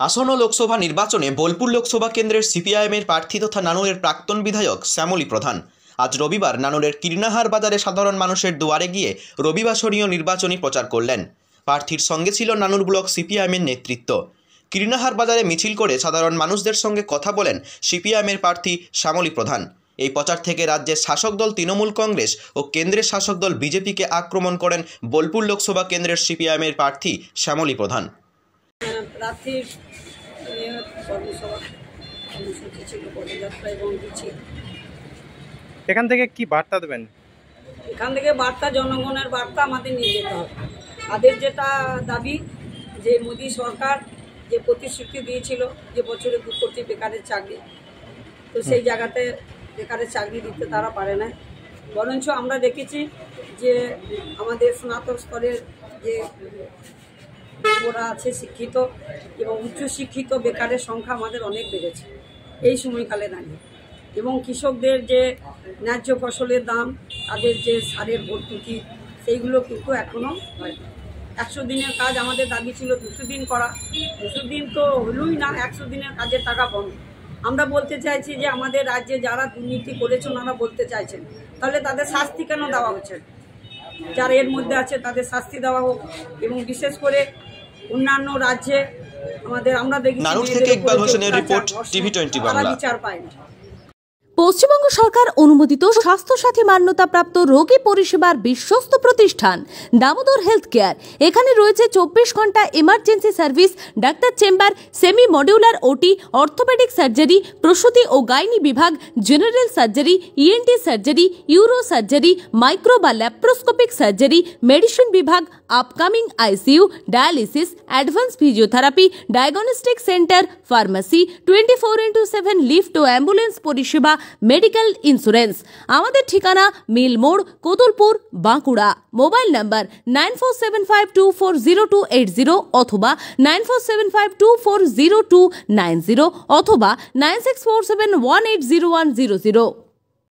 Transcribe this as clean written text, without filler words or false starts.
আসন্ন লোকসভা নির্বাচনে বোলপুর লোকসভা কেন্দ্রের সিপিআইএমের প্রার্থী তথা নানুরের প্রাক্তন বিধায়ক শ্যামলী প্রধান আজ রবিবার নানুরের কীর্ণাহার বাজারে সাধারণ মানুষের দুয়ারে গিয়ে রবিবাসরীয় নির্বাচনী প্রচার করলেন। প্রার্থীর সঙ্গে ছিল নানুর ব্লক সিপিআইএমের নেতৃত্ব। কীর্ণাহার বাজারে মিছিল করে সাধারণ মানুষদের সঙ্গে কথা বলেন সিপিআইএমের প্রার্থী শ্যামলী প্রধান। এই প্রচার থেকে রাজ্যের শাসক দল তৃণমূল কংগ্রেস ও কেন্দ্রের শাসক দল বিজেপিকে আক্রমণ করেন বোলপুর লোকসভা কেন্দ্রের সিপিআইএমের প্রার্থী শ্যামলী প্রধান। এখান থেকে কি বার্তা দেবেন? এখান থেকে বার্তা, জনগণের বার্তা আমাদের নিয়ে যেতে হবে। তাদের যেটা দাবি যে মোদী সরকার যে প্রতিশ্রুতি দিয়েছিল যে বছরে 2 কোটি বেকারের চাকরি, তো সেই জায়গাতে বেকারের চাকরি দিতে তারা পারে না। বরঞ্চ আমরা দেখেছি যে আমাদের স্নাতক স্তরের যে ওরা আছে শিক্ষিত এবং উচ্চশিক্ষিত বেকারের সংখ্যা আমাদের অনেক বেড়েছে এই সময়কালে দাঁড়িয়ে। এবং কৃষকদের যে ন্যায্য ফসলের দাম, তাদের যে সারের ভর্তুকি, সেইগুলো কিন্তু এখনও হয়নি। 100 দিনের কাজ আমাদের দাবি ছিল 200 দিন করা। 200 দিন তো হলোই না, 100 দিনের কাজের টাকা বন্ধ। আমরা বলতে চাইছি যে আমাদের রাজ্যে যারা দুর্নীতি করেছে ওনারা বলতে চাইছেন, তাহলে তাদের শাস্তি কেন দেওয়া হচ্ছে? যারা এর মধ্যে আছে তাদের শাস্তি দেওয়া হোক। এবং বিশেষ করে অন্যান্য রাজ্যে আমাদের আমরা দেখি বিচার পায় না। পশ্চিমবঙ্গ সরকার অনুমোদিত স্বাস্থ্যসাথী মান্যতাপ্রাপ্ত রোগী পরিষেবার বিশ্বস্ত প্রতিষ্ঠান দামোদর হেলথ কেয়ার। এখানে রয়েছে 24 ঘন্টা emergency service, doctor chamber, semi modular OT, orthopaedic surgery, প্রসূতি ও গাইনি বিভাগ, general surgery, ENT surgery, uro surgery, micro বা ল্যাপ্রোস্কোপিক সার্জারি, মেডিসিন বিভাগ, upcoming ICU, dialysis, advance physiotherapy, diagnostic centre, pharmacy, 24x7 lift ও ambulance পরিষেবা, medical insurance. আমাদের ঠিকানা মিল মোড়, কোতুলপুর, বাঁকুড়া। মোবাইল নাম্বার 9475240280 অথবা 9475240290 অথবা 9647180100।